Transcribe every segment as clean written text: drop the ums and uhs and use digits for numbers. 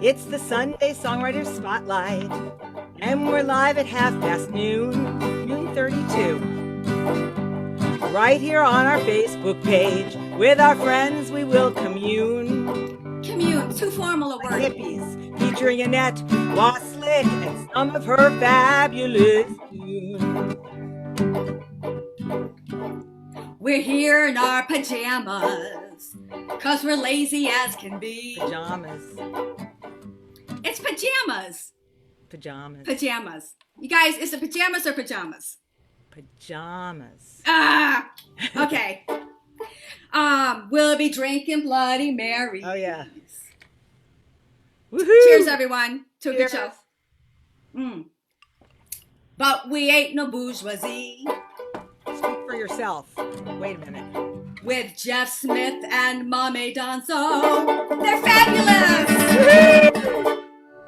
It's the Sunday Songwriter Spotlight, and we're live at 12:30, noon 32. Right here on our Facebook page, with our friends we will commune. Commune, too formal a word. Hippies, featuring Annette, Wasilik, and some of her fabulous tunes. We're here in our pajamas, 'cause we're lazy as can be. Pajamas. It's pajamas. Pajamas. Pajamas. You guys, is it pajamas or pajamas? Pajamas. Ah, okay. We'll be drinking Bloody Marys. Oh, yeah. Woohoo! Cheers, everyone, to a good Cheers. show. But we ain't no bourgeoisie. Speak for yourself. Wait a minute. With Jeff Smith and Maame Danso. They're fabulous! Woohoo!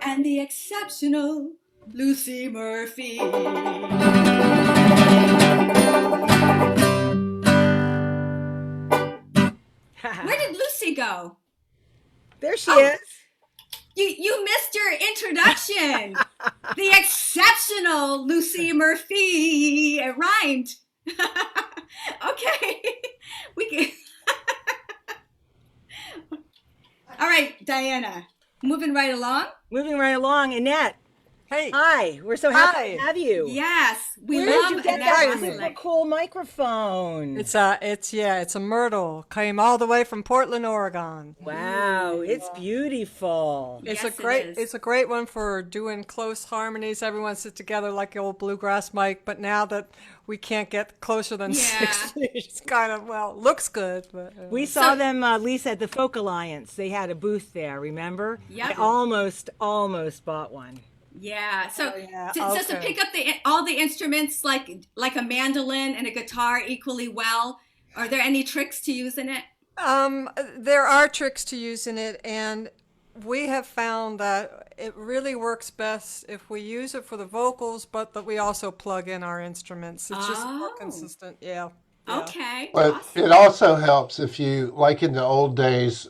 And the exceptional Lucy Murphy. Where did Lucy go? There she is. You missed your introduction. The exceptional Lucy Murphy. It rhymed. Okay. We can. All right, Diana. Moving right along. Moving right along, Annette. Hey. Hi, we're so happy Hi. to have you. Yes, we Where love did you get Annette that Wasilik. super cool microphone? It's a myrtle. Came all the way from Portland, Oregon. Wow, it's beautiful. Yes, it is. It's a great one for doing close harmonies. Everyone sits together like the old bluegrass mic, but now that we can't get closer than Yeah. 6 feet, it's kind of, looks good. But, We saw them, Lisa, at the Folk Alliance. They had a booth there, remember? Yep. I almost bought one. Yeah. So, yeah, just to okay. pick up all the instruments like a mandolin and a guitar equally well. Are there any tricks to using it? there are tricks to using it, and we have found that it really works best if we use it for the vocals, but that we also plug in our instruments. It's just more Oh. consistent. Yeah. Yeah. Okay. But Awesome. it also helps if you, like in the old days,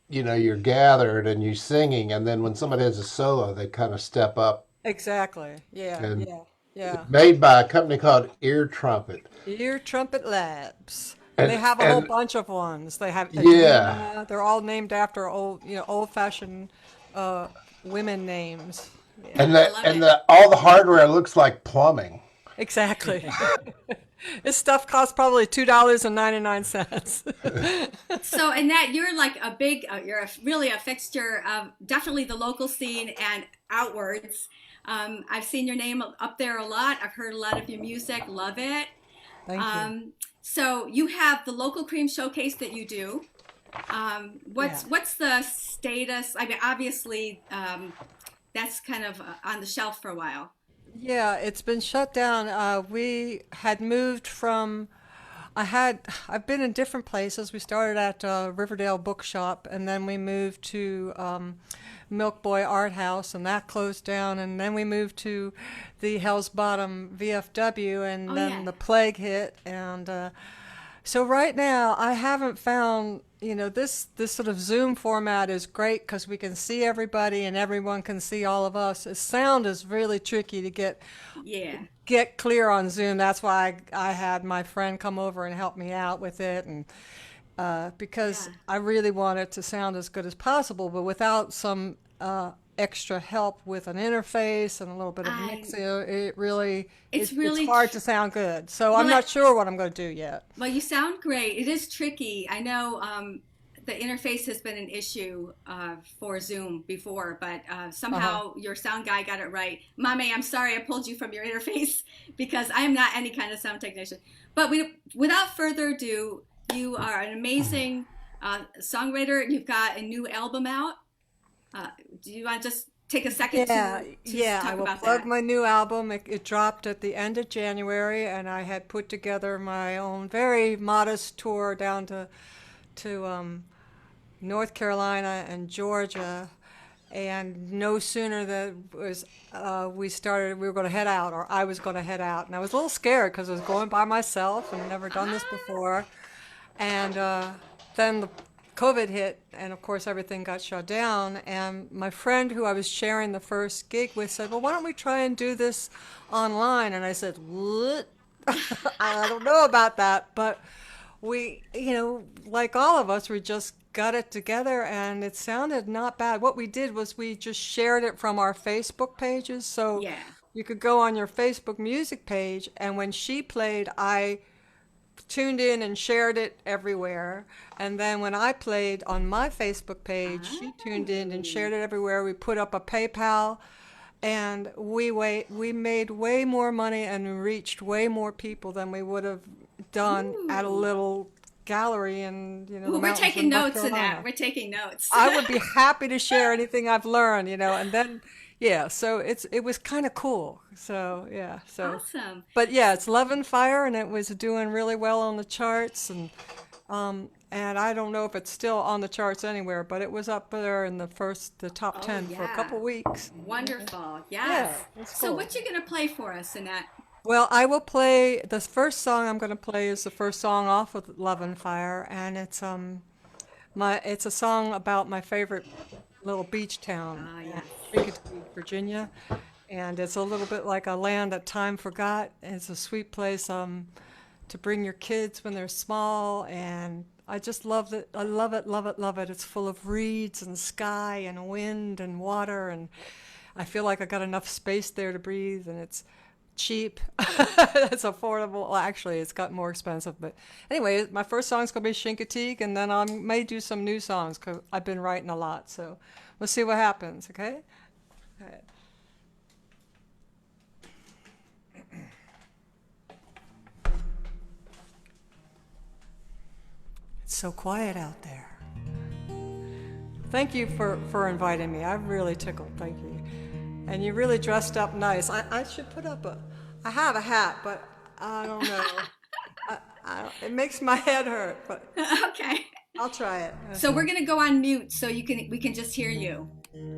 you're gathered and you're singing, and then when somebody has a solo, they kind of step up. Exactly. Yeah. And Yeah. made by a company called Ear Trumpet. Ear Trumpet Labs. And- They have a whole and- bunch of ones. They have Yeah. They're all named after old-fashioned women names. Yeah. And I love all the hardware looks like plumbing. Exactly. This stuff costs probably $2.99. So, Annette, you're like a big, really a fixture of definitely the local scene and outwards. I've seen your name up there a lot. I've heard a lot of your music. Love it. Thank you. So you have the local cream showcase that you do. What's the status? I mean, obviously, that's kind of on the shelf for a while. Yeah, it's been shut down. We had moved from. I've been in different places. We started at Riverdale Bookshop, and then we moved to Milk Boy Art House, and that closed down. And then we moved to the Hell's Bottom VFW, and then yeah. the plague hit. And so right now, I haven't found. This sort of Zoom format is great because we can see everybody and everyone can see all of us. The sound is really tricky to Yeah. get clear on Zoom. That's why I had my friend come over and help me out with it, and because Yeah. I really want it to sound as good as possible, but without some extra help with an interface and a little bit of mixing, it's really hard to sound good. So I'm not sure what I'm going to do yet. Well, you sound great. It is tricky. I know the interface has been an issue for Zoom before, but somehow your sound guy got it right. Maame, I'm sorry I pulled you from your interface because I am not any kind of sound technician. But without further ado, you are an amazing songwriter. You've got a new album out. Do you want to just take a second to talk I will about plug that? my new album. It dropped at the end of January, and I had put together my own very modest tour down to North Carolina and Georgia. And no sooner than we were going to head out, or I was going to head out, and I was a little scared because I was going by myself and never done this before. And then COVID hit, and of course everything got shut down. And my friend who I was sharing the first gig with said, "Well, why don't we try and do this online?" And I said, "What? I don't know about that." But we, like all of us, we just got it together, and it sounded not bad. What we did was we just shared it from our Facebook pages, so Yeah. you could go on your Facebook music page, and when she played, I tuned in and shared it everywhere. And then when I played on my Facebook page, she tuned in and shared it everywhere. We put up a PayPal, and we made way more money and reached way more people than we would have done at a little gallery in the Ooh, we're mountains taking of North notes in Carolina. that. We're taking notes. I would be happy to share anything I've learned, and then yeah, so it was kind of cool. So yeah, so Awesome. but yeah, it's Love and Fire, and it was doing really well on the charts, and I don't know if it's still on the charts anywhere, but it was up there in the top 10 for a yeah. couple weeks. Wonderful. Yeah, Yes. that's So cool. what you gonna play for us, Annette? Well, I will play the first song I'm going to play is the first song off of Love and Fire, and it's a song about my favorite little beach town, Yes. Chincoteague, Virginia, and it's a little bit like a land that time forgot. It's a sweet place to bring your kids when they're small, and I just love it. I love it, love it, love it. It's full of reeds and sky and wind and water, and I feel like I got enough space there to breathe, and it's cheap. It's affordable. Well, actually, it's got more expensive, but anyway, my first song's gonna be Chincoteague, and then I may do some new songs because I've been writing a lot. So we'll see what happens. Okay. All right. It's so quiet out there. Thank you for inviting me. I'm really tickled. Thank you. And you really dressed up nice. I should put up I have a hat, but I don't know. It makes my head hurt, but Okay. I'll try it. So we're gonna go on mute so we can just hear you.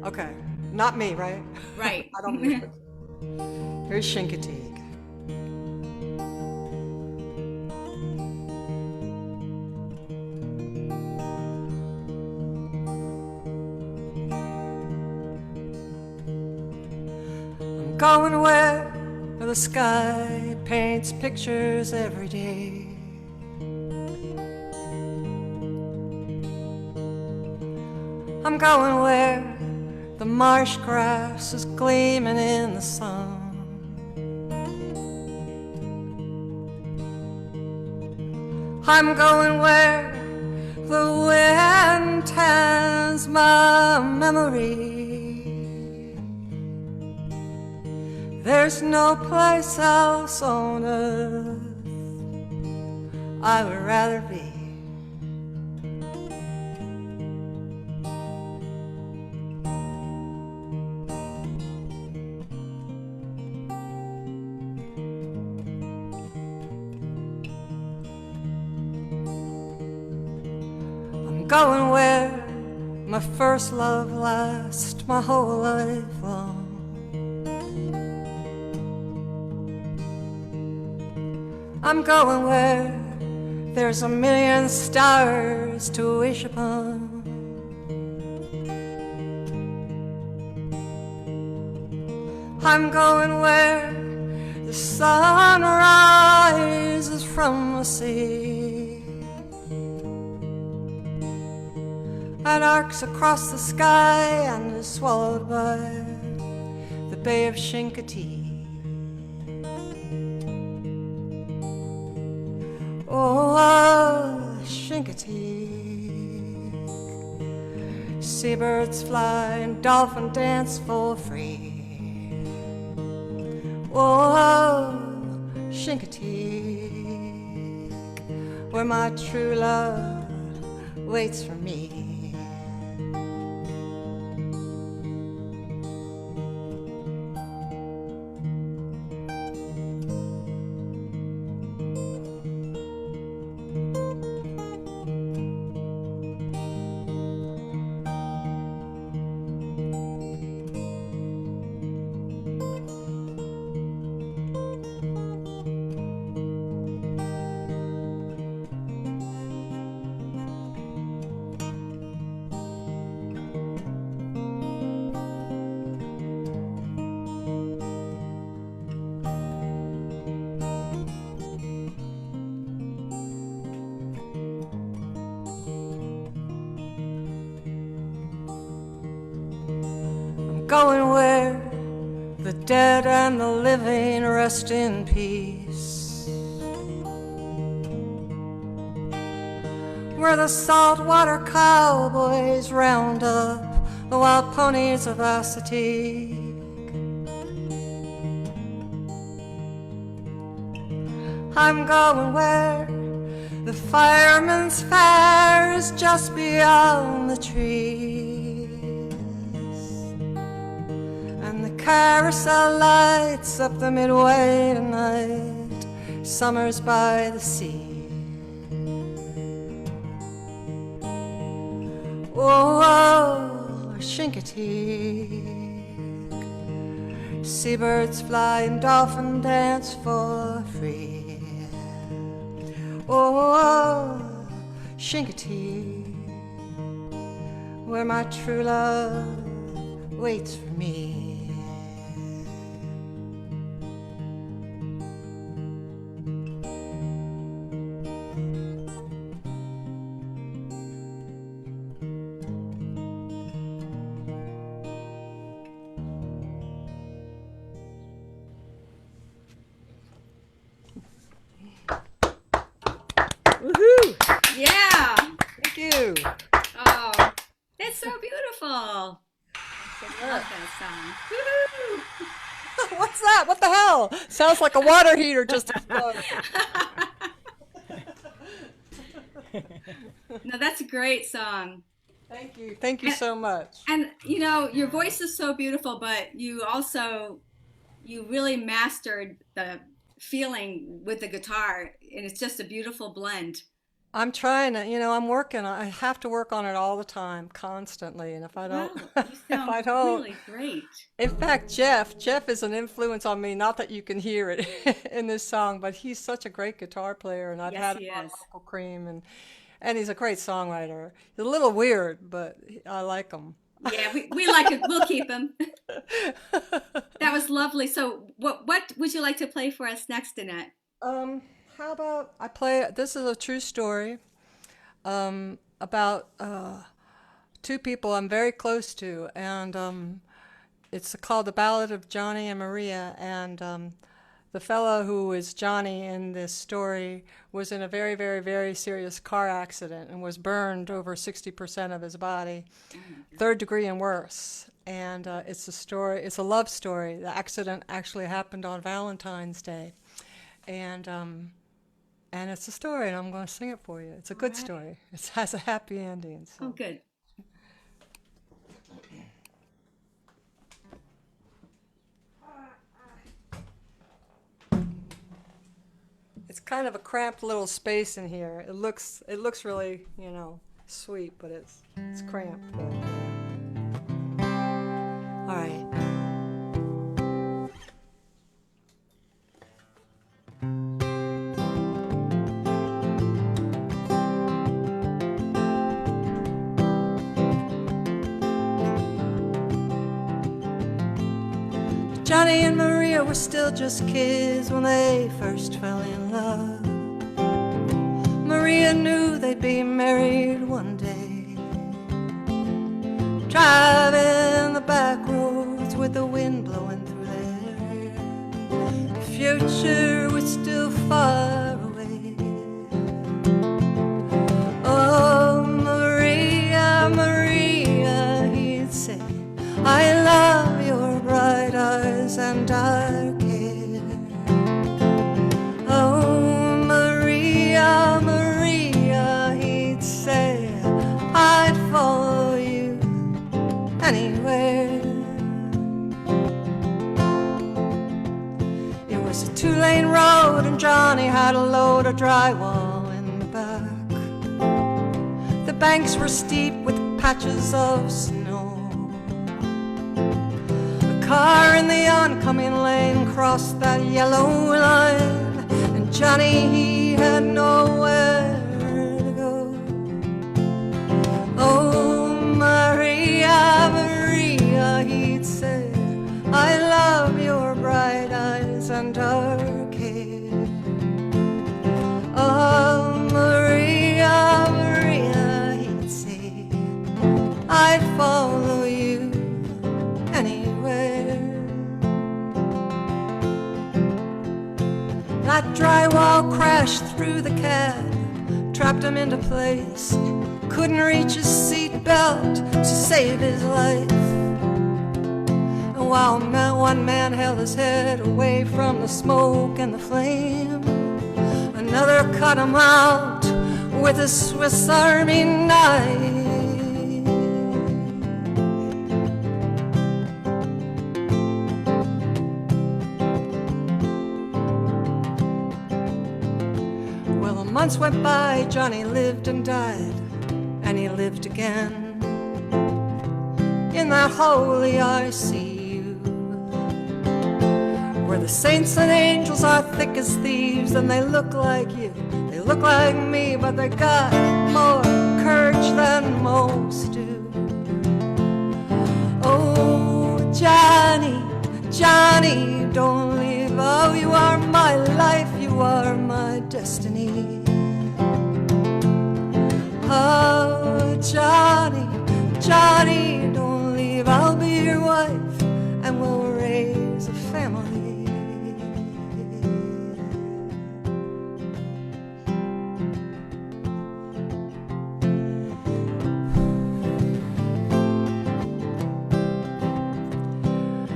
Okay. Not me, right? Right. I don't know. Here's Chincoteague. I'm going where the sky paints pictures every day. I'm going where the marsh grass is gleaming in the sun. I'm going where the wind tans my memory. There's no place else on earth I would rather be. I'm going where my first love lasts my whole life long. I'm going where there's a million stars to wish upon. I'm going where the sun rises from the sea and arcs across the sky and is swallowed by the Bay of Chincoteague. Oh, Chincoteague. Seabirds fly and dolphin dance for free. Oh, Chincoteague, where my true love waits for me. going where the dead and the living rest in peace, where the saltwater cowboys round up the wild ponies of Wasilik. I'm going where the fireman's fire is just beyond the trees, and the carousel lights up the midway tonight. Summer's by the sea. Oh, Shinkatig, seabirds fly and dolphin dance for free. Oh, Shinkatig, where my true love waits for me. Woohoo! Yeah. Thank you. Oh, that's so beautiful. I love that song. Woo-hoo. What's that? What the hell? Sounds like a water heater just exploded. No, that's a great song. Thank you. Thank you so much. And you know, your voice is so beautiful, but you really mastered the feeling with the guitar, and it's just a beautiful blend. I'm trying to, I'm working. I have to work on it all the time, constantly. And if I don't, Wow, you sound I don't, really great. in fact, Jeff is an influence on me. Not that you can hear it in this song, but he's such a great guitar player, and I've Yes, had he him on is. Vocal Cream, and he's a great songwriter. He's a little weird, but I like him. Yeah, we like it. We'll keep him. That was lovely. So what would you like to play for us next, Annette? How about I play? This is a true story about two people I'm very close to, and it's called The Ballad of Johnny and Maria. And the fellow who is Johnny in this story was in a very, very, very serious car accident and was burned over 60% of his body, third degree and worse. And it's a story. It's a love story. The accident actually happened on Valentine's Day, and it's a story, and I'm going to sing it for you. It's a good story. It has a happy ending. So. Oh, good. It's kind of a cramped little space in here. It looks really, sweet, but it's cramped. But, all right. Johnny and Maria were still just kids when they first fell in love. Maria knew they'd be married one day, driving the back roads with the wind blowing through their hair. The future was still far away. Oh, Maria, Maria, he'd say, I love your bright eyes and dark hair. Oh, Maria, Maria, he'd say, I'd follow you anywhere. It was a two-lane road, and Johnny had a load of drywall in the back. The banks were steep with patches of snow. Car in the oncoming lane crossed that yellow line, and Johnny, he had nowhere to go. Oh, Maria, Maria, he'd say, I love your bright eyes and dark hair. Oh, Maria, Maria, he'd say, I'd follow you anywhere. strapped him into place. Couldn't reach his seatbelt to save his life. And while one man held his head away from the smoke and the flame, another cut him out with a Swiss Army knife. Months went by, Johnny lived and died, and he lived again in that holy ICU, where the saints and angels are thick as thieves, and they look like you, they look like me, but they got more courage than most do. Oh, Johnny, Johnny, don't leave. Oh, you are my life, you are my destiny. Oh, Johnny, Johnny, don't leave. I'll be your wife and we'll raise a family.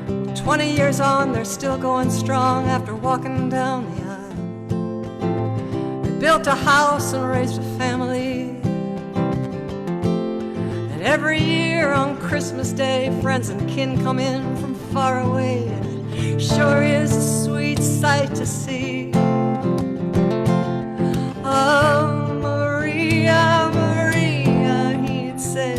Well, 20 years on, they're still going strong after walking down the aisle. They built a house and raised a family. Every year on Christmas Day, friends and kin come in from far away, and it sure is a sweet sight to see. Oh, Maria, Maria, he'd say,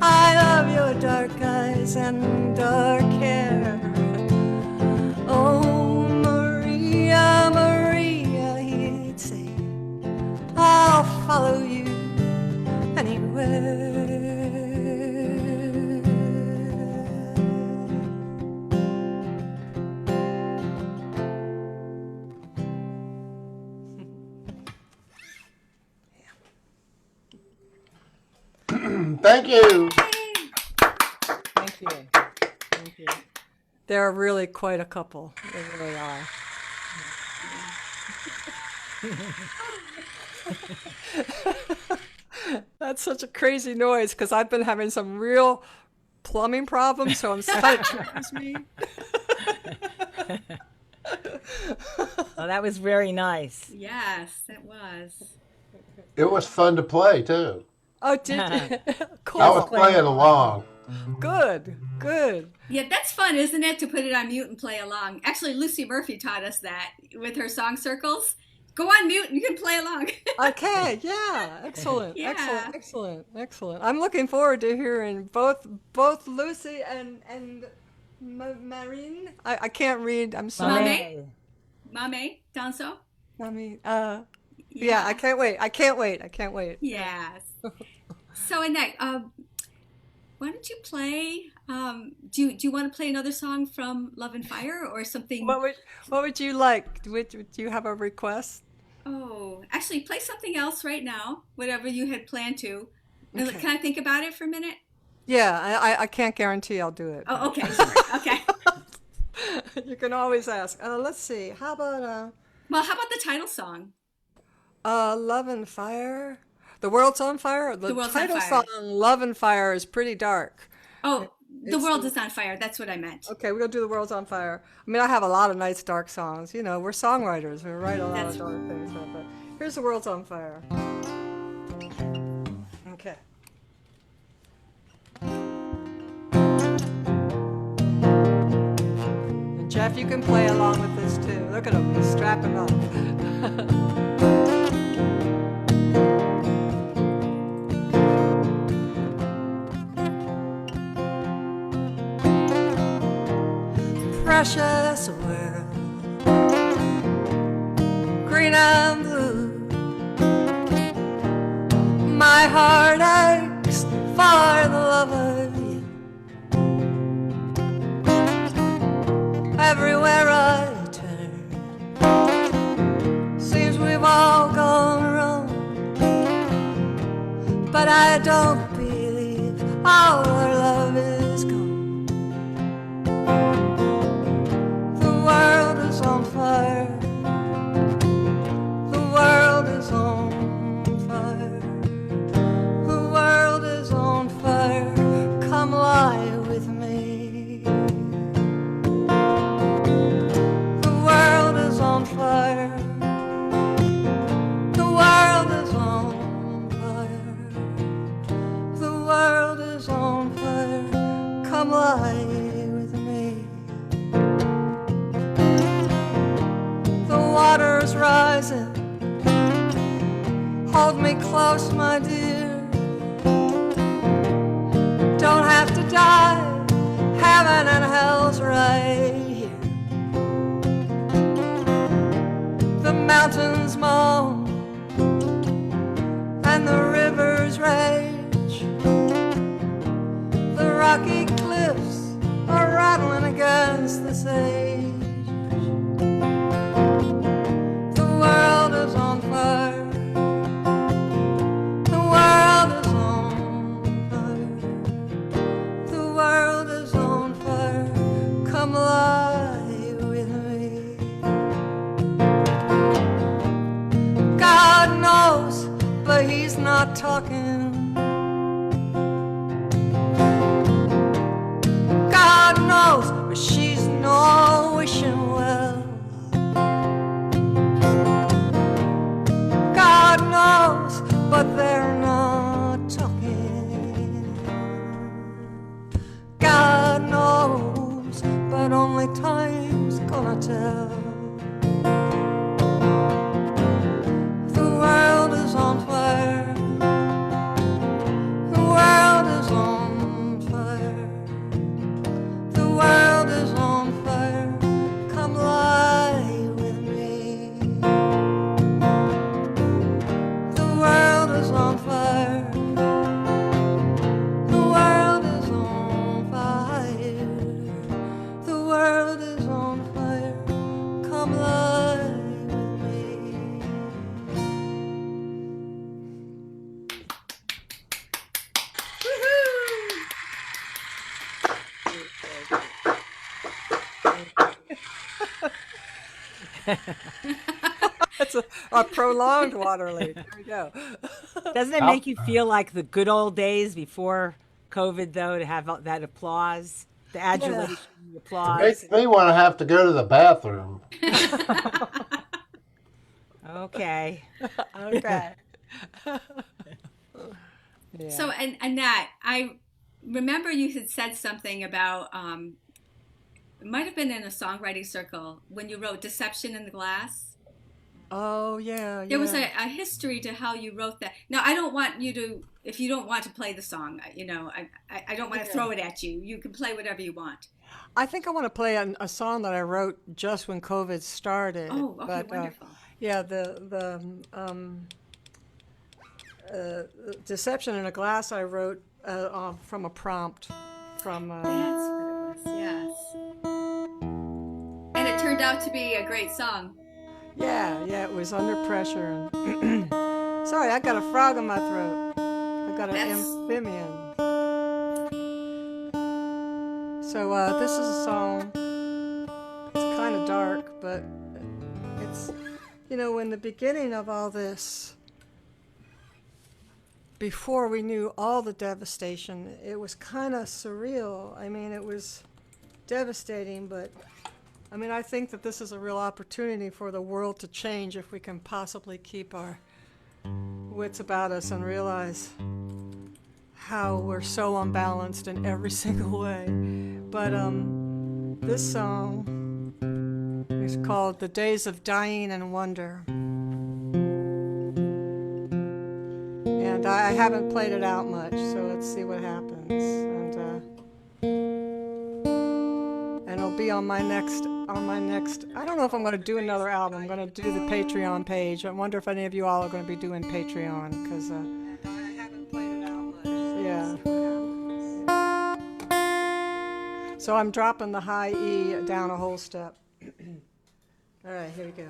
I love your dark eyes and dark hair. Oh, Maria, Maria, he'd say, I'll follow you anywhere. Thank you. Thank you. Thank you. They're really quite a couple. They really are. That's such a crazy noise because I've been having some real plumbing problems, so I'm sorry. Excuse me. Well, that was very nice. Yes, it was. It was fun to play too. Oh, did you? Cool. I was playing along. Good, good. Yeah, that's fun, isn't it, to put it on mute and play along? Actually, Lucy Murphy taught us that with her song circles. Go on mute and you can play along. Okay, yeah, excellent, Yeah. excellent, excellent, excellent. I'm looking forward to hearing both Lucy and Marine. I can't read. I'm sorry. Maame Danso. Yeah, I can't wait. I can't wait. I can't wait. Yes. So Annette, why don't you play? Do you want to play another song from Love and Fire or something? What would you like? Do you have a request? Oh, actually, play something else right now. Whatever you had planned to. Okay. Can I think about it for a minute? Yeah, I can't guarantee I'll do it. Oh, okay. Sorry. Okay. You can always ask. Let's see. How about Well, how about the title song? Love and Fire? The World's on Fire? The World's on title Fire. song, Love and Fire, is pretty dark. Oh, The World is on Fire. That's what I meant. Okay, we're going to do The World's on Fire. I mean, I have a lot of nice dark songs. You know, we're songwriters. We write a lot That's of dark things. But here's The World's on Fire. Okay. And Jeff, you can play along with this too. Look at him, he's strapping up. Precious world, green and blue. My heart aches for the love of you. Everywhere I turn, seems we've all gone wrong. But I don't believe all our love is gone. On fire, the world is on Hold me close, my dear. Don't have to die. Heaven and hell's right here. The mountains moan and the rivers rage. The rocky cliffs are rattling against the sage. The world is on fire. The world is on fire. The world is on fire. Come lie with me. God knows, but he's not talking. God knows, but she's not wishing well. God knows, but they're not talking. God knows, but only time's gonna tell. The world is on fire. The world is on fire. The world is on fire. Come lie with me. The world is on fire. The world is on fire. The world is on fire. Come lie with me. That's a prolonged water leak. There we go. Doesn't it make you feel like the good old days before COVID, though, to have that applause, the adulation, the applause? Makes me want to have to go to the bathroom. Okay. Okay. Yeah. So, and Annette, I remember you had said something about, it might have been in a songwriting circle, when you wrote Deception in the Glass. Oh, yeah. There was a history to how you wrote that. Now, I don't want you to, if you don't want to play the song, I don't want to throw it at you. You can play whatever you want. I think I want to play a song that I wrote just when COVID started. Oh, okay, but, wonderful. Yeah, Deception in a Glass I wrote from a prompt from. That's what it was, yes. And it turned out to be a great song. Yeah, it was Under Pressure. And sorry, I got a frog in my throat. I got an amphibian. So this is a song. It's kind of dark, but it's, in the beginning of all this, before we knew all the devastation, it was kind of surreal. I mean, it was devastating, but I think that this is a real opportunity for the world to change if we can possibly keep our wits about us and realize how we're so unbalanced in every single way. But this song is called The Days of Dying and Wonder. And I haven't played it out much, so let's see what happens. And it'll be on my next, I don't know if I'm going to do another album. I'm going to do the Patreon page. I wonder if any of you all are going to be doing Patreon, because I haven't played it out much. Yeah. So I'm dropping the high E down a whole step. All right, here we go.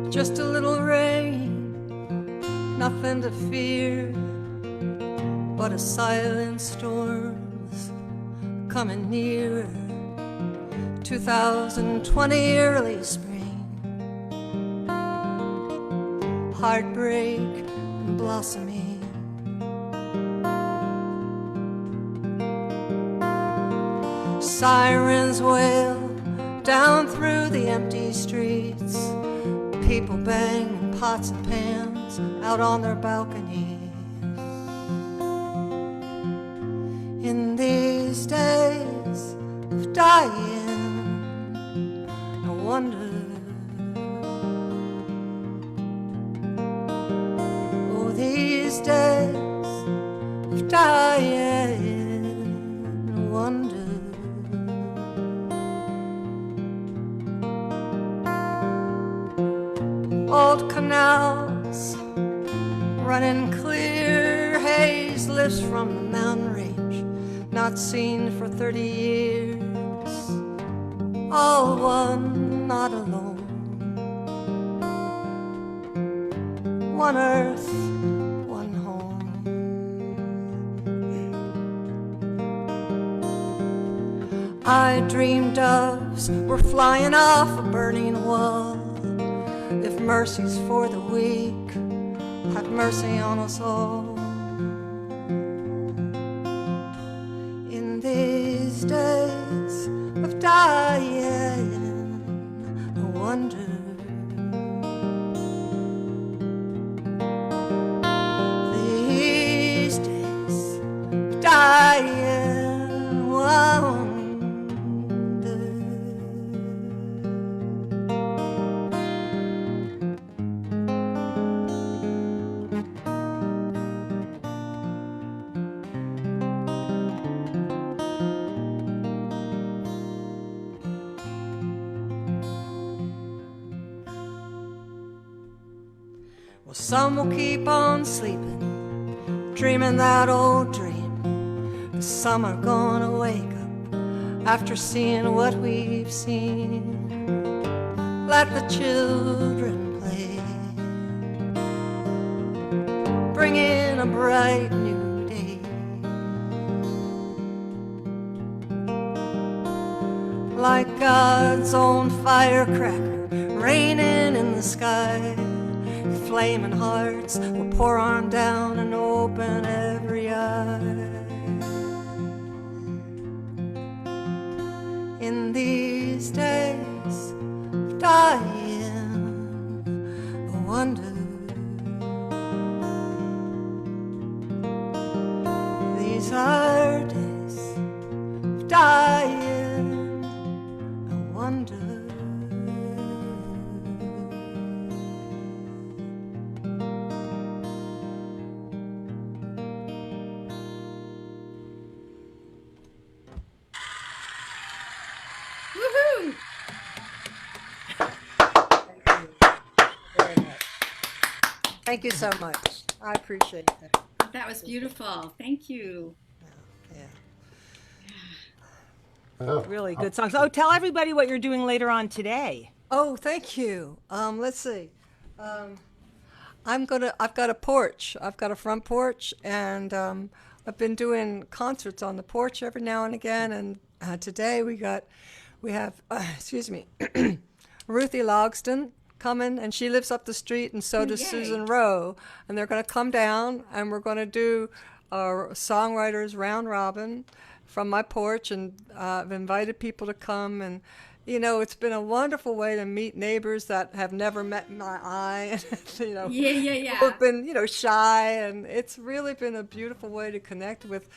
Just a little rain, nothing to fear, but a silent storm's coming near. 2020 early spring, heartbreak and blossoming. Sirens wail down through the empty streets. People bang pots and pans out on their balconies. In these days of dying, I wonder, oh, these days of dying, I wonder. Old canals running clear, haze lifts from the mountain range, not seen for 30 years. All one, not alone. One earth, one home. I dreamed doves were flying off a burning wall. If mercy's for the weak, have mercy on us all. In these days of dying, I wonder. These days of dying, I wonder. Well, some will keep on sleeping, dreaming that old dream. And some are gonna wake up after seeing what we've seen. Let the children play, bring in a bright new day. Like God's own firecracker raining in the sky. Flaming hearts will pour on down and open every eye. In these days of dying, I wonder. These are days of dying, I wonder. Woohoo! Thank you so much. I appreciate that. That was beautiful. Thank you. Yeah. Oh, Really good songs. Oh, tell everybody what you're doing later on today. Oh, thank you. Let's see. I've got a porch. I've got a front porch, and I've been doing concerts on the porch every now and again. And today we have excuse me, Ruthie Logston coming, and she lives up the street, and so does Yay. Susan Rowe. And they're going to come down, and we're going to do a Songwriterz round robin from my porch, and I've invited people to come. And you know, it's been a wonderful way to meet neighbors that have never met my eye. You know, Yeah. who've been, you know, shy, and it's really been a beautiful way to connect with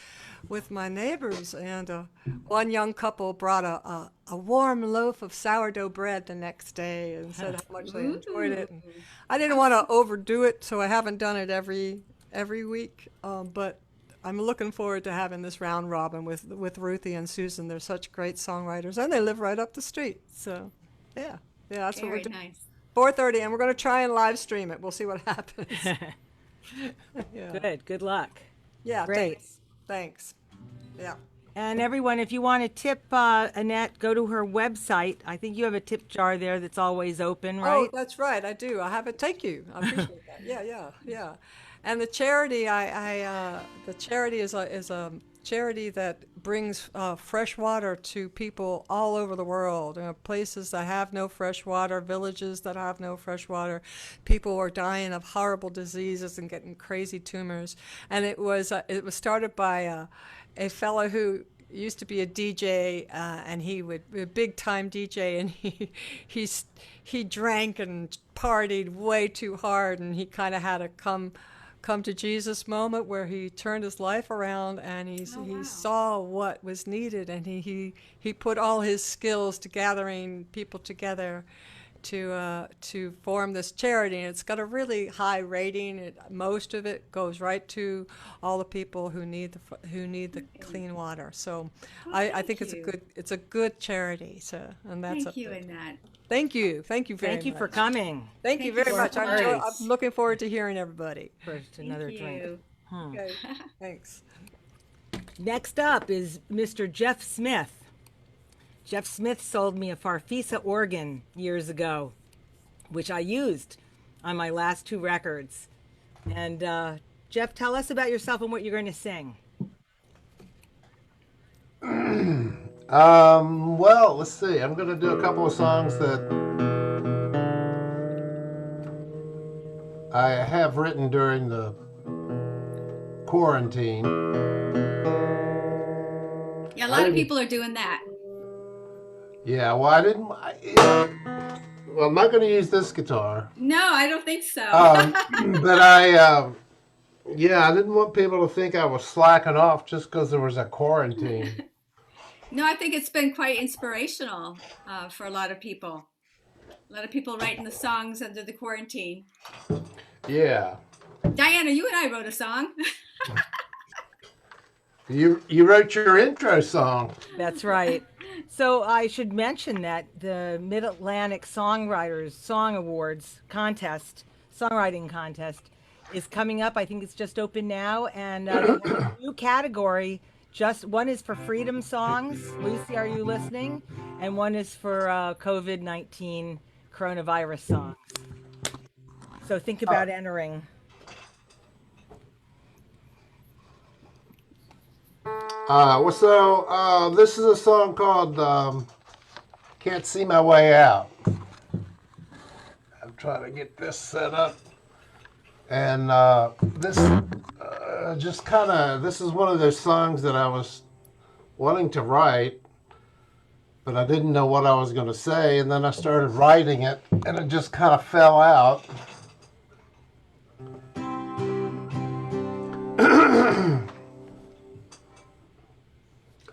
my neighbors. And one young couple brought a warm loaf of sourdough bread the next day and said how much they enjoyed it. And I didn't want to overdo it, so I haven't done it every week, but I'm looking forward to having this round robin with Ruthie and Susan. They're such great songwriters, and they live right up the street. So, yeah, that's what we're Very doing. nice. 4:30, and we're going to try and live stream it. We'll see what happens. Yeah. Good luck. Yeah. Great. Thanks. Yeah. And everyone, if you want to tip Annette, go to her website. I think you have a tip jar there that's always open, right? Oh, that's right. I do. I have it. Thank you. I appreciate that. Yeah. And the charity, the charity is a charity that brings fresh water to people all over the world. You know, places that have no fresh water, villages that have no fresh water. People are dying of horrible diseases and getting crazy tumors. And it was started by a fellow who used to be a DJ, and he would a big time DJ, and he drank and partied way too hard, and he kind of had a come to Jesus moment where he turned his life around, and he saw what was needed, and he put all his skills to gathering people together to form this charity, and it's got a really high rating. Most of it goes right to all the people who need the clean water. So I think it's a good charity. So and that's thank you, Annette. Thank you very much. Thank you for coming. Thank you very much. Great. I'm looking forward to hearing everybody. First, another drink. Okay, thanks. Next up is Mr. Jeff Smith. Jeff Smith sold me a Farfisa organ years ago, which I used on my last 2 records. And Jeff, tell us about yourself and what you're going to sing. Well, let's see. I'm going to do a couple of songs that I have written during the quarantine. Yeah, a lot of people are doing that. Yeah, well, I'm not going to use this guitar. No, I don't think so. But I didn't want people to think I was slacking off just because there was a quarantine. No, I think it's been quite inspirational for a lot of people. A lot of people writing the songs under the quarantine. Yeah. Diana, you and I wrote a song. You wrote your intro song. That's right. So I should mention that the Mid-Atlantic Songwriters Song Awards contest, songwriting contest, is coming up. I think it's just open now, and a new category. Just one is for freedom songs. Lucy, are you listening? And one is for COVID-19 coronavirus songs. So think about entering. This is a song called Can't See My Way Out. I'm trying to get this set up. And this is one of those songs that I was wanting to write, but I didn't know what I was going to say, and then I started writing it, and it just kind of fell out.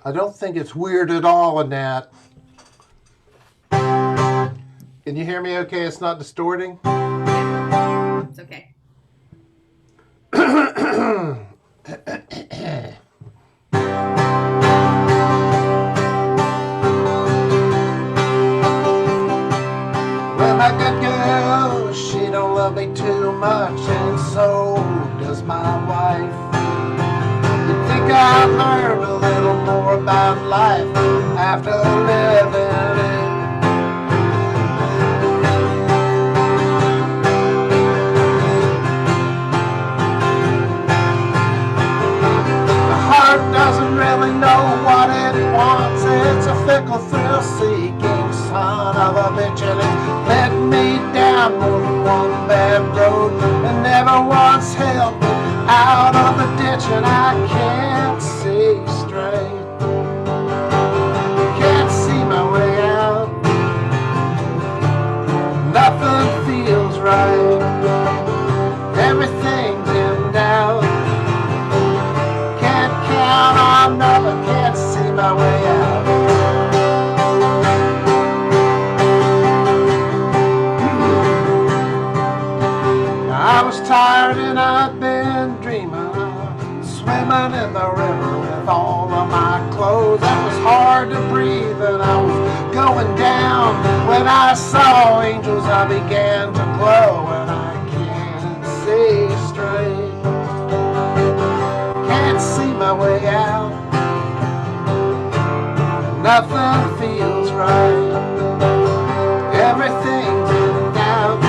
I don't think it's weird at all, Annette. Can you hear me okay? It's not distorting? It's okay. Well, my good girl, she don't love me too much, and so does my wife. You think I've learned a little more about life after living it. The heart doesn't really know what it wants. It's a fickle, thrill-seeking son of a bitch, and it led me down more than one bad road and never once helped me out of the ditch, and I can't see straight. Can't see my way out. Nothing feels right. Everything's in doubt. Can't count on nothing. Can't see my way out. I was tired and I'd been dreaming of swimming in the river with all of my clothes. It was hard to breathe and I was going down. When I saw angels I began to glow, and I can't see straight. Can't see my way out. Nothing feels right. Everything's in doubt.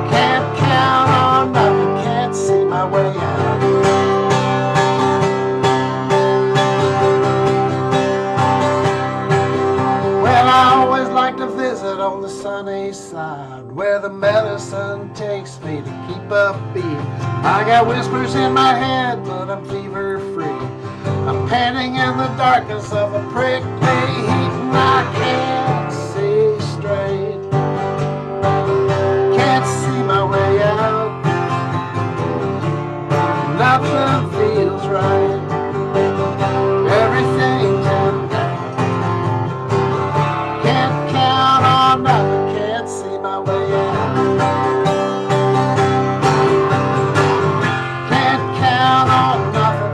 Can't count on nothing. Can't see my way out. Well, I always like to visit on the sunny side, where the medicine takes me to keep upbeat. I got whispers in my head, but I'm fever free. I'm panting in the darkness of a prickly heat, and I can't see straight. Can't see my way out. Nothing feels right. Everything's in doubt. Can't count on nothing. Can't see my way out. Can't count on nothing.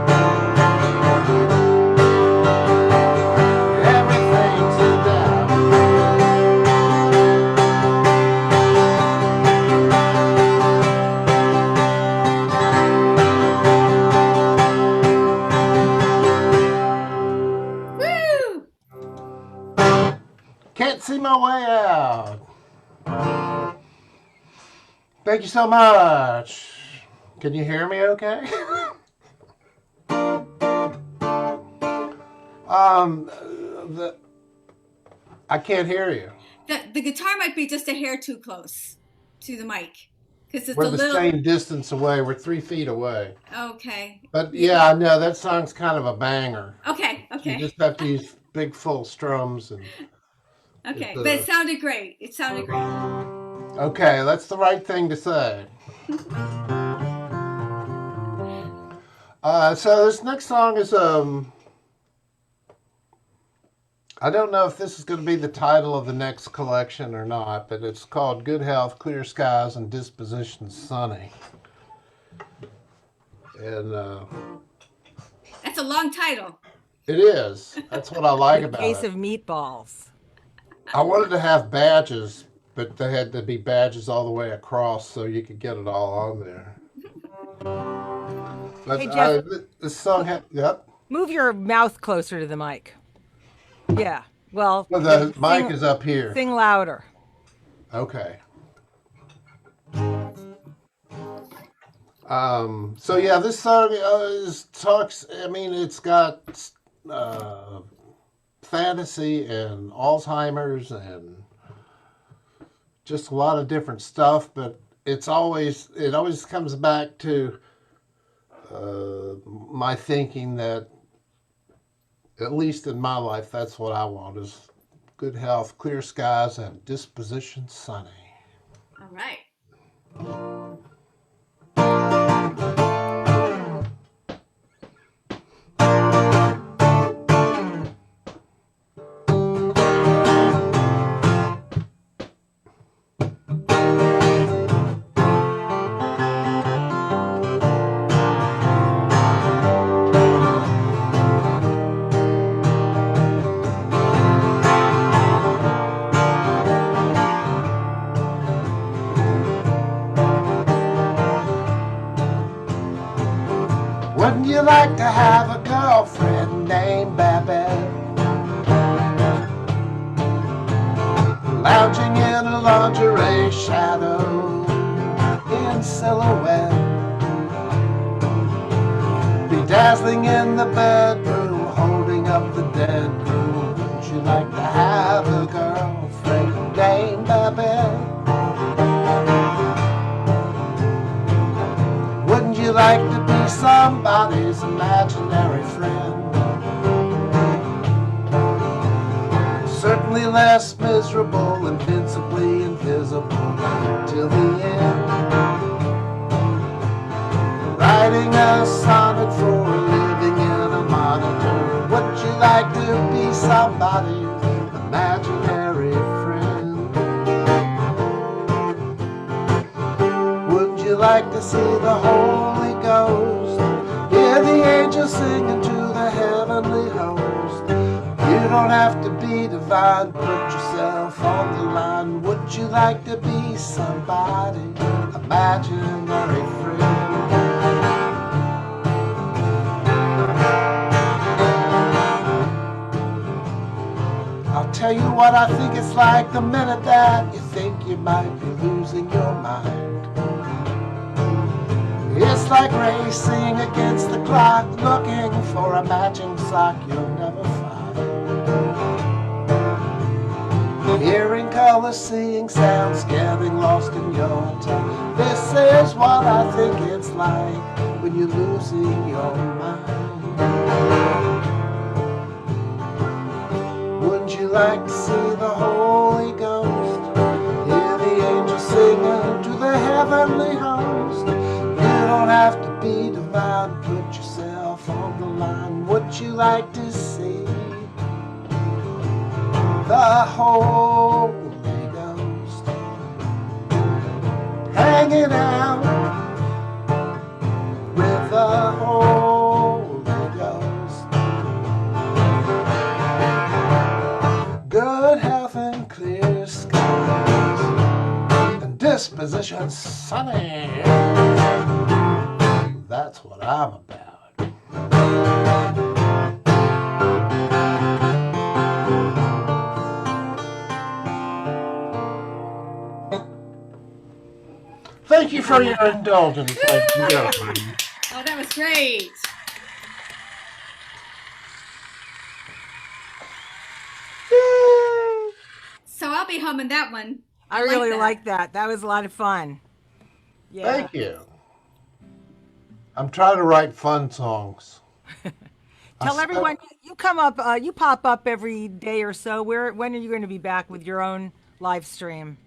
Everything's in doubt. Woo! Can't see my way out. Thank you so much. Can you hear me okay? I can't hear you. The guitar might be just a hair too close to the mic. Because it's We're a the little... same distance away. We're 3 feet away. Okay. But yeah, I know that song's kind of a banger. Okay, okay. You just have to use big full strums and. Okay, but it sounded great. It sounded great. Okay, that's the right thing to say. So this next song is I don't know if this is going to be the title of the next collection or not, but it's called Good Health, Clear Skies, and Disposition Sunny. And That's a long title. it is. That's what I like A about case it. of meatballs. I wanted to have badges, but they had to be badges all the way across so you could get it all on there. But Hey, Jeff. this song had, yep. Move your mouth closer to the mic. Yeah. Well, Well, the sing- mic is up here. Sing louder. Okay. So yeah, this song talks. I mean, it's got fantasy and Alzheimer's and just a lot of different stuff. But it always comes back to my thinking that, at least in my life, that's what I want: is good health, clear skies, and disposition sunny. All right. Wouldn't you like to have a girlfriend named Babette? Lounging in a lingerie shadow in silhouette. Bedazzling in the bedroom, holding up the dead room. Wouldn't you like to have a girlfriend named Babette? Wouldn't you like to be somebody's imaginary friend? Certainly less miserable, invincibly invisible till the end. Writing a sonnet for a living in a monitor. Wouldn't you like to be somebody's imaginary friend? Wouldn't you like to see the Holy Ghost? Hear the angels singing to the heavenly host. You don't have to be divine, put yourself on the line. Would you like to be somebody's imaginary friend? I'll tell you what I think it's like the minute that you think you might be losing your mind. It's like racing against the clock, looking for a matching sock you'll never find. Hearing colors, seeing sounds, getting lost in your time. This is what I think it's like when you're losing your mind. like to see the Holy Ghost? Hear the angels singing to the heavenly host. You don't have to be divine, put yourself on the line. Would you like to see the Holy Ghost hanging out with the Holy Ghost? Good health and clear skies and disposition sunny. That's what I'm about. Thank you for your indulgence, ladies and gentlemen. Oh, that was great. So I'll be humming that one. I really like that. That was a lot of fun. Yeah. Thank you. I'm trying to write fun songs. Tell everyone you come up, you pop up every day or so. When are you going to be back with your own live stream?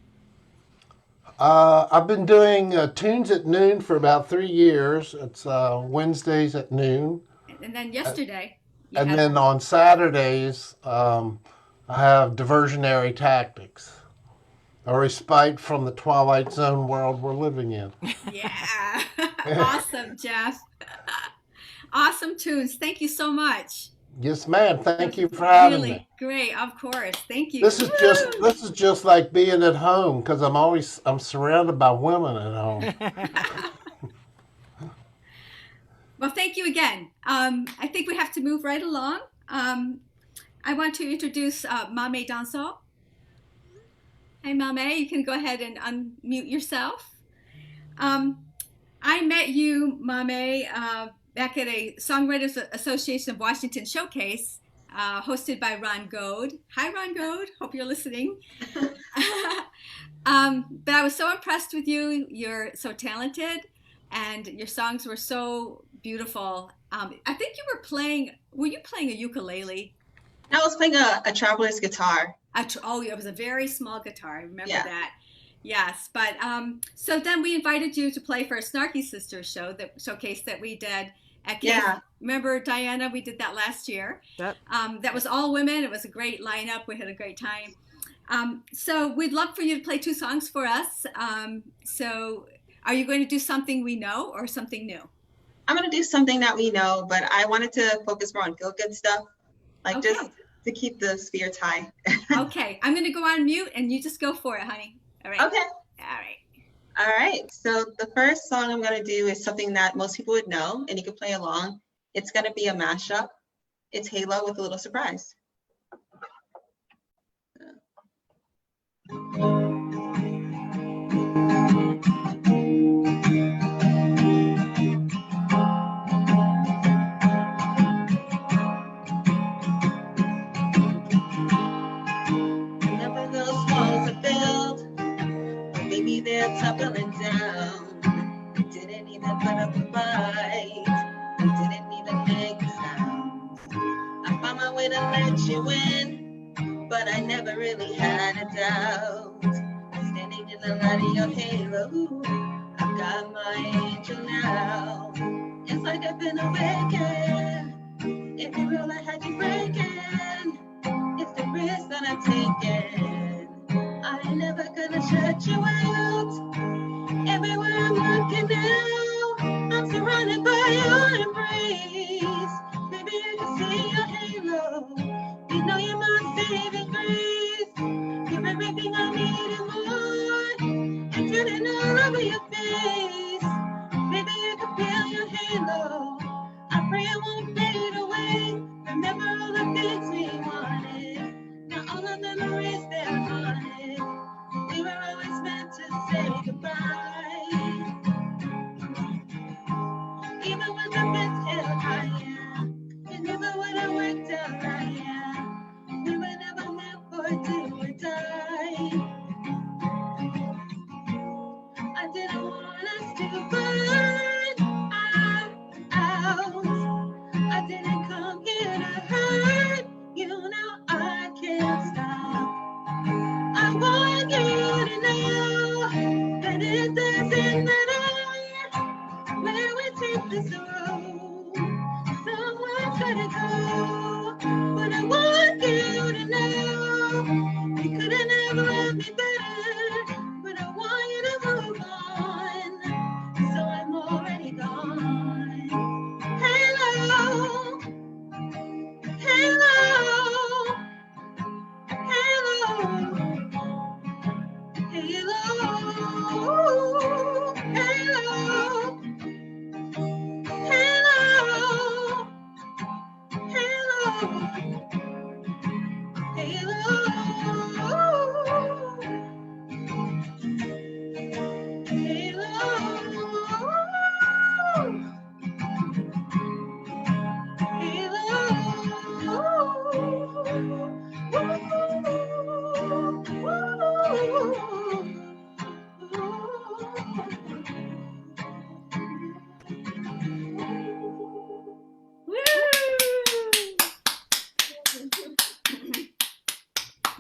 I've been doing Tunes at Noon for about 3 years. It's Wednesdays at noon. And then yesterday. And then on Saturdays, I have Diversionary Tactics, a respite from the Twilight Zone world we're living in. Yeah. Awesome, Jeff. Awesome tunes. Thank you so much. Yes, ma'am. Thank you for having me. Really great. Of course. Thank you. This is just like being at home because I'm surrounded by women at home. Well, thank you again. I think we have to move right along. I want to introduce Maame Danso. Hi, Maame. You can go ahead and unmute yourself. I met you, Maame, back at a Songwriters Association of Washington showcase hosted by Ron Goad. Hi, Ron Goad. Hope you're listening. But I was so impressed with you. You're so talented, and your songs were so beautiful. I think you were you playing a ukulele? I was playing a traveler's guitar. Oh, it was a very small guitar. I remember that. Yes, but so then we invited you to play for a Snarky Sisters showcase that we did at Case. Yeah. Remember, Diana? We did that last year. Yep. That was all women. It was a great lineup. We had a great time. So we'd love for you to play 2 songs for us. So are you going to do something we know or something new? I'm going to do something that we know, but I wanted to focus more on feel-good stuff, just to keep the spirits high. Okay, I'm going to go on mute and you just go for it, honey. All right. Okay. All All right. So the first song I'm going to do is something that most people would know, and you can play along. It's going to be a mashup. It's Halo with a little surprise. Tumbling down, you didn't even put up a fight, you didn't even make a sound. I found my way to let you in, but I never really had a doubt. Standing in the light of your halo, I've got my angel now. It's like I've been awakened. If you're real, I had you breaking. It's the risk that I'm taking. I ain't never gonna shut you out. Everywhere I'm looking now, I'm surrounded by your embrace. Baby, I can see your halo. You know you're my saving grace. You're everything I need and more. It's written all over your face. Baby, I can feel your halo. I pray it won't fade away. Remember all the things we wanted. Now all of the memories they're haunted. We were always meant to say goodbye. Even when the best held high, you never would have worked out right. We were never meant for do or die. I didn't want us to burn out. I didn't come here to hurt you. Now I can't stop. let it go. But I want you to know you couldn't have loved me better. But I want you to move on, so I'm already gone. Hello, hello, hello, hello, hello. Hello,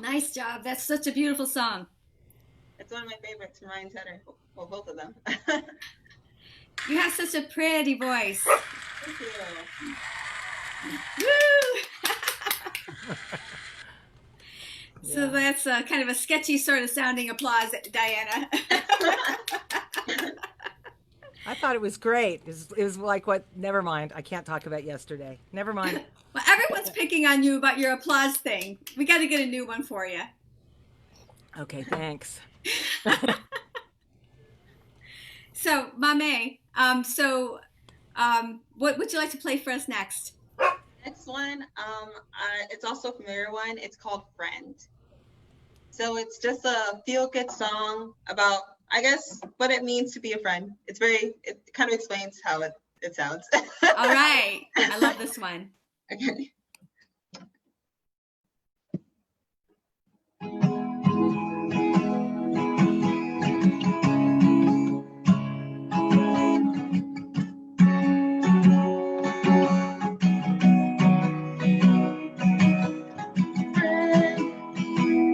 Nice job. That's such a beautiful song. It's one of my favorites from Ryan Tedder. Well, both of them. You have such a pretty voice. Thank you. Woo! So that's kind of a sketchy sort of sounding applause, Diana. I thought it was great. It was like what? Never mind. I can't talk about yesterday. Never mind. Well, everyone's picking on you about your applause thing. We got to get a new one for you. Okay, thanks. So, Maame, what would you like to play for us next? Next one, it's also a familiar one. It's called Friend. So it's just a feel-good song about, I guess, what it means to be a friend. It kind of explains how it sounds. All right. I love this one. Okay.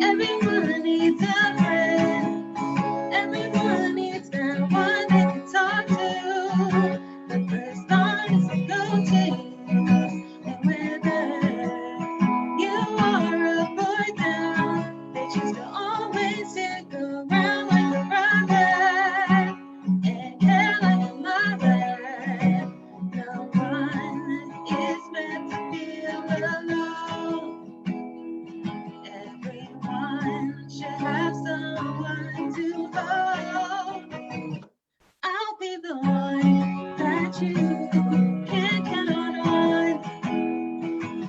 Everyone needs a friend. Everyone needs someone they can talk to. The first line is a go-to. And whether you are a boy down, they choose to always stick around like a brother and care like a mother. No one is meant to feel alone. Everyone should have someone to hold. I'll be the one that you can count on.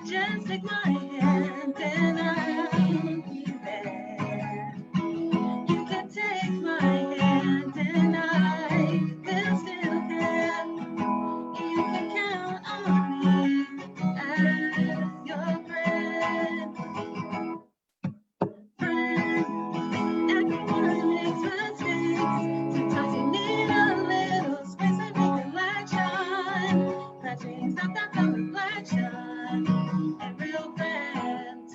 Just take my hand and I'll be there. You can take my hand and I will still care. You can count on me as your friend. Everyone makes mistakes. Sometimes you need a little space and recollection. That brings out that reflection. And real friends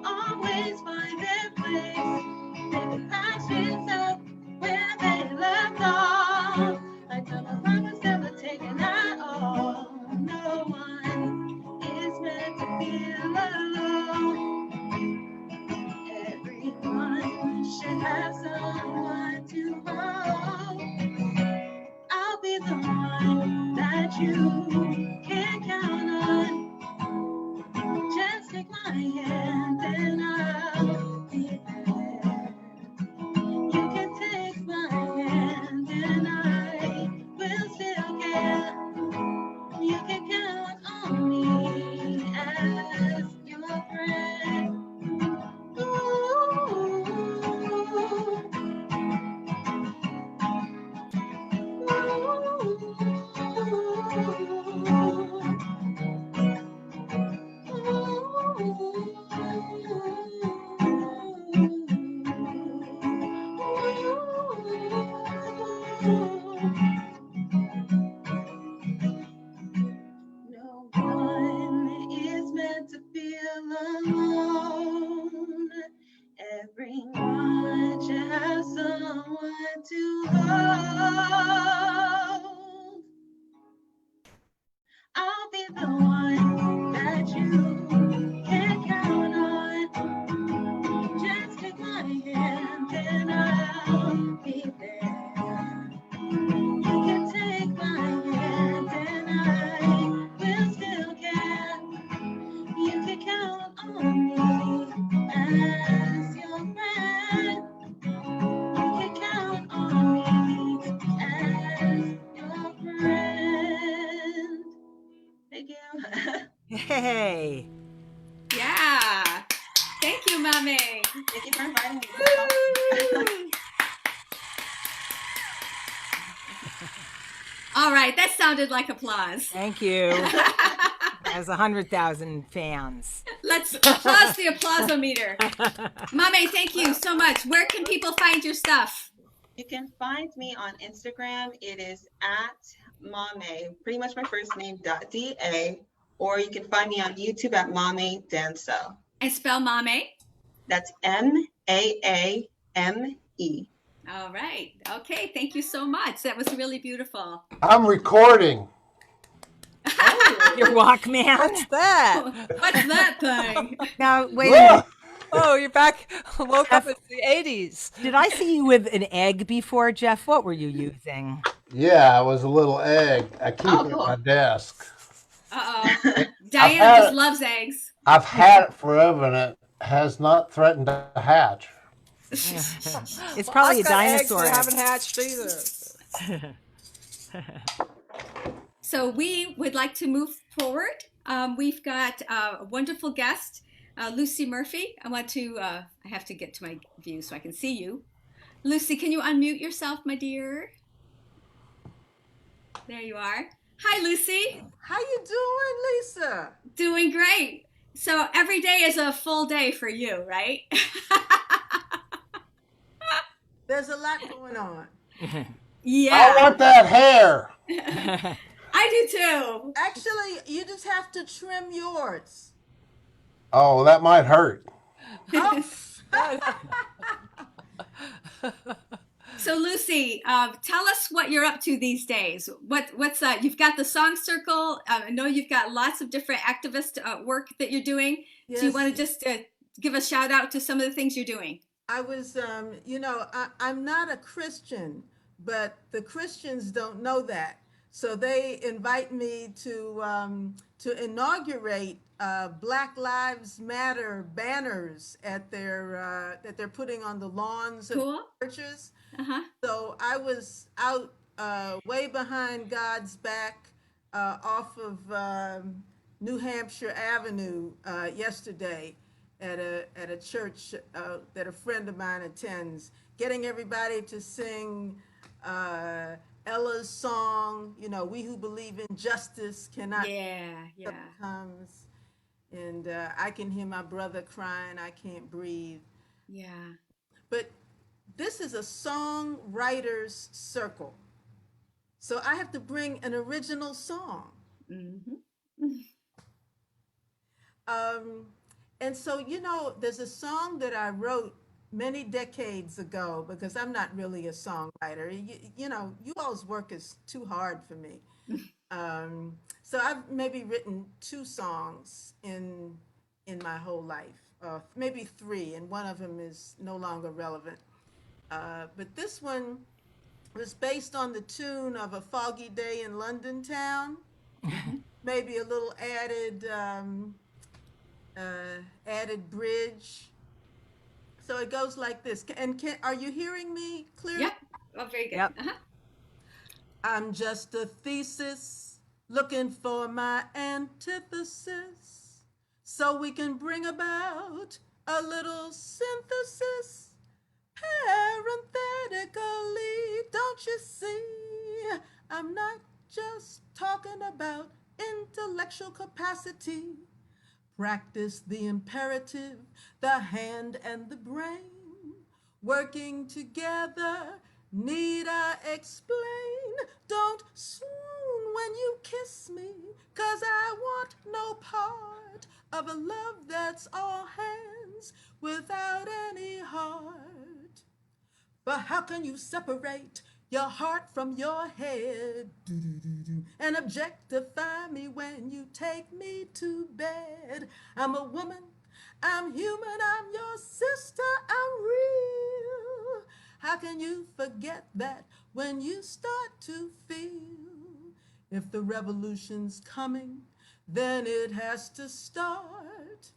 always find their place. They can patch things up where they left off. Like the line was never taken at all. No one is meant to feel alone. Everyone should have someone to hold. I'll be the one that you can count on. Just take my hand and I'll be there. You can take my hand and I will still care. You can count on me as your friend. No one is meant to feel alone. Everyone should have someone to hold. I'll be the one that Thank you, Maame. Thank you for inviting me. All right, that sounded like applause. Thank you. As 100,000 fans. Let's applause the applausometer. Maame, thank you so much. Where can people find your stuff? You can find me on Instagram. It is at Maame, pretty much my first name, .da, or you can find me on YouTube at Maame Danso. And spell Maame. That's Maame. All right. Okay. Thank you so much. That was really beautiful. I'm recording. Your Walkman? What's that? What's that thing? Now, wait a minute. Look, Oh, you're back. Woke up in the 80s. Did I see you with an egg before, Jeff? What were you using? yeah, it was a little egg. I keep Oh, it cool. at my desk. Uh-oh. Diana just loves eggs. I've had it forever and it has not threatened to hatch. It's probably a I've got eggs dinosaur. that egg. haven't hatched either. So we would like to move forward. We've got a wonderful guest, Lucy Murphy. I have to get to my view so I can see you. Lucy, can you unmute yourself, my dear? There you are. Hi, Lucy. How you doing, Lisa? Doing great. So every day is a full day for you, right? There's a lot going on. Yeah, I want that hair. I do too. Actually, you just have to trim yours. Oh, that might hurt. Oh, So Lucy, tell us what you're up to these days. What's you've got the Song Circle. I know you've got lots of different activist work that you're doing. yes. Do you want to just give a shout out to some of the things you're doing? I was, I'm not a Christian, but the Christians don't know that. So they invite me to inaugurate Black Lives Matter banners at that they're putting on the lawns of Cool. churches. Uh-huh. So I was out way behind God's back off of New Hampshire Avenue yesterday at a church that a friend of mine attends, getting everybody to sing Ella's song, "We who believe in justice cannot Yeah. comes," and I can hear my brother crying, "I can't breathe." Yeah. But this is a songwriter's circle. So I have to bring an original song. Mm-hmm. And so, there's a song that I wrote many decades ago because I'm not really a songwriter. You all's work is too hard for me. So I've maybe written 2 songs in my whole life, maybe 3, and one of them is no longer relevant. But this one was based on the tune of A Foggy Day in London Town, maybe a little added bridge. So it goes like this. Are you hearing me clearly? Yep. Oh, very good. Yep. Uh-huh. I'm just a thesis looking for my antithesis so we can bring about a little synthesis. Parenthetically, don't you see? I'm not just talking about intellectual capacity. Practice the imperative, the hand and the brain. Working together, need I explain? Don't swoon when you kiss me, 'cause I want no part of a love that's all hands without any heart. But how can you separate your heart from your head and objectify me when you take me to bed? I'm a woman, I'm human, I'm your sister, I'm real. How can you forget that when you start to feel? If the revolution's coming, then it has to start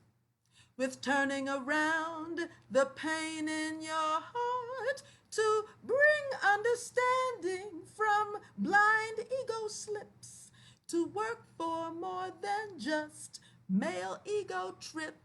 with turning around the pain in your heart to bring understanding from blind ego slips, to work for more than just male ego trips.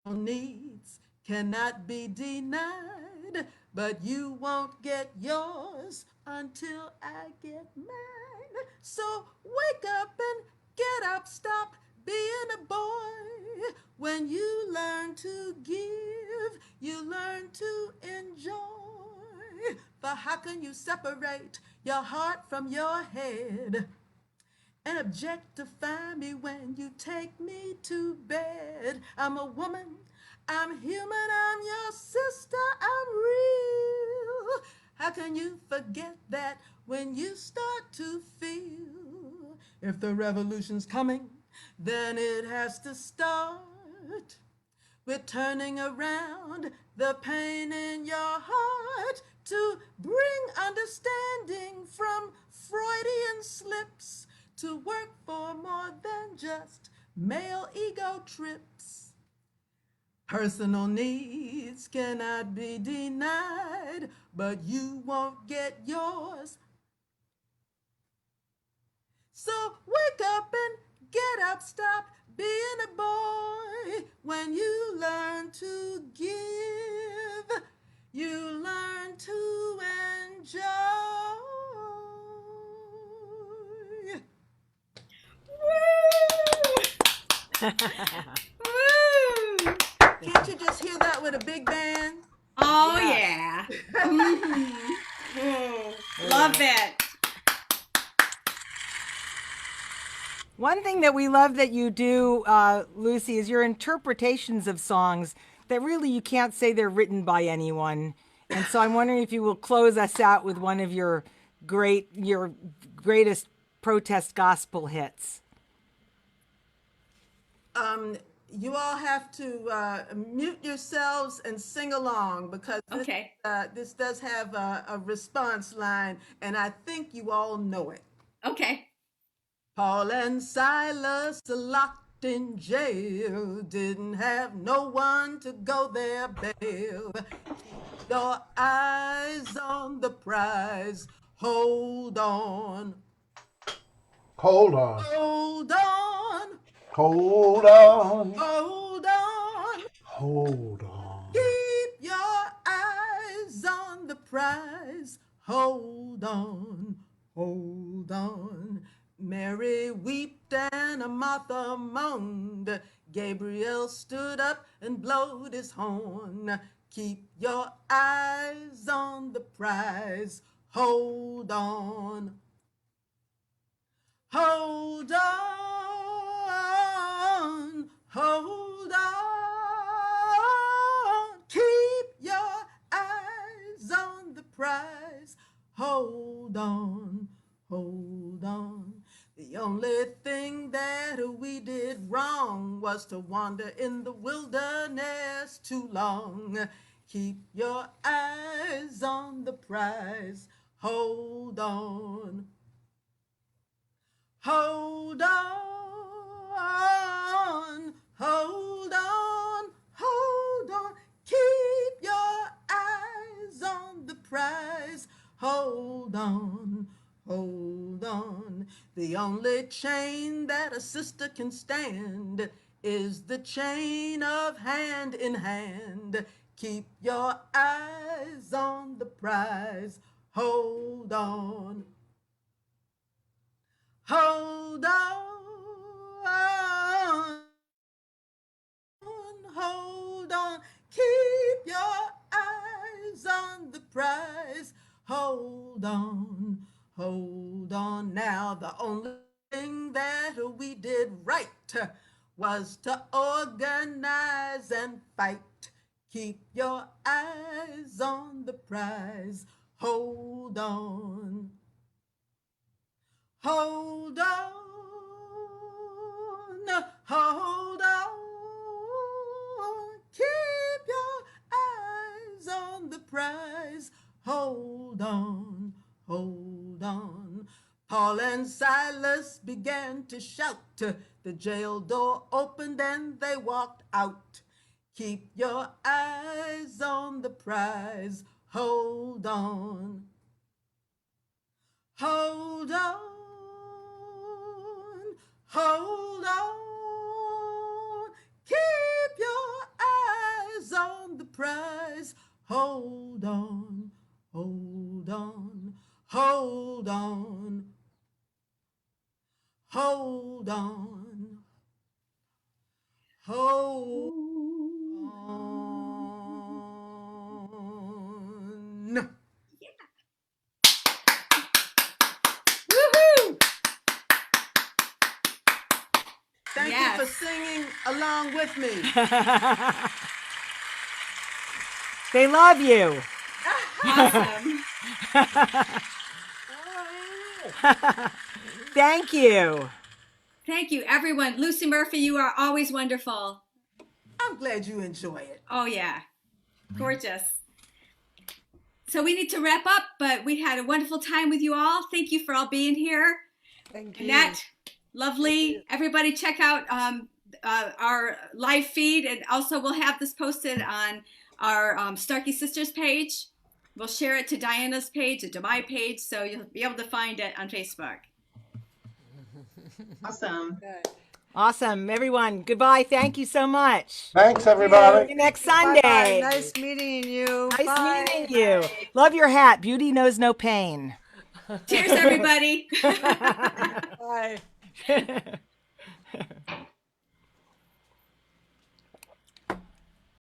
needs cannot be denied, but you won't get yours until I get mine. So wake up and get up, stop being a boy. When you learn to give, you learn to enjoy. For how can you separate your heart from your head and objectify me when you take me to bed? I'm a woman, I'm human, I'm your sister, I'm real. How can you forget that when you start to feel? If the revolution's coming, then it has to start. We're turning around the pain in your heart to bring understanding from Freudian slips to work for more than just male ego trips. Personal needs cannot be denied, but you won't get yours. So wake up and get up, stop being a boy. When you learn to give, you learn to enjoy. Woo! Can't you just hear that with a big band? Oh, Yes. yeah. Love it. One thing that we love that you do, Lucy, is your interpretations of songs that really you can't say they're written by anyone. And so I'm wondering if you will close us out with one of your greatest protest gospel hits. You all have to mute yourselves and sing along because this, Okay. This does have a response line, and I think you all know it. Okay. Paul and Silas locked in jail, didn't have no one to go their bail. Keep your eyes on the prize, hold on, Hold on. hold on, Hold on. hold on. Hold on. Keep your eyes on the prize, hold on, hold on. Mary wept and Martha moaned. Gabriel stood up and blowed his horn. Keep your eyes on the prize, hold on, hold on, hold on. Keep your eyes on the prize, hold on, hold on. The only thing that we did wrong was to wander in the wilderness too long. Keep your eyes on the prize, hold on, hold on, hold on, hold on. Keep your eyes on the prize, hold on, hold on. The only chain that a sister can stand is the chain of hand in hand. Keep your eyes on the prize, hold on, hold on, hold on. Keep your eyes on the prize, hold on, hold on. Now the only thing that we did right was to organize and fight. Keep your eyes on the prize, hold on, hold on, hold on. Keep your eyes on the prize, hold on, hold on. Paul and Silas began to shout. The jail door opened and they walked out. Keep your eyes on the prize, hold on, hold on, hold on. Keep your hold on, hold on, hold on, hold on, hold on. Woohoo! Thank Yes. you for singing along with me. They love you. Awesome. Thank you. Thank you, everyone. Lucy Murphy, you are always wonderful. I'm glad you enjoy it. Oh, yeah. Gorgeous. So we need to wrap up, but we had a wonderful time with you all. Thank you for all being here. Thank you. Annette, lovely. Everybody check out our live feed, and also we'll have this posted on our Starkey Sisters page. We'll share it to Diana's page and to my page, so you'll be able to find it on Facebook. Awesome. Okay. Awesome, everyone. Goodbye. Thank you so much. Thanks, See everybody. you next Bye-bye. Sunday. Nice meeting you. Nice Bye. meeting you. Love your hat. Beauty knows no pain. Cheers, everybody. Bye.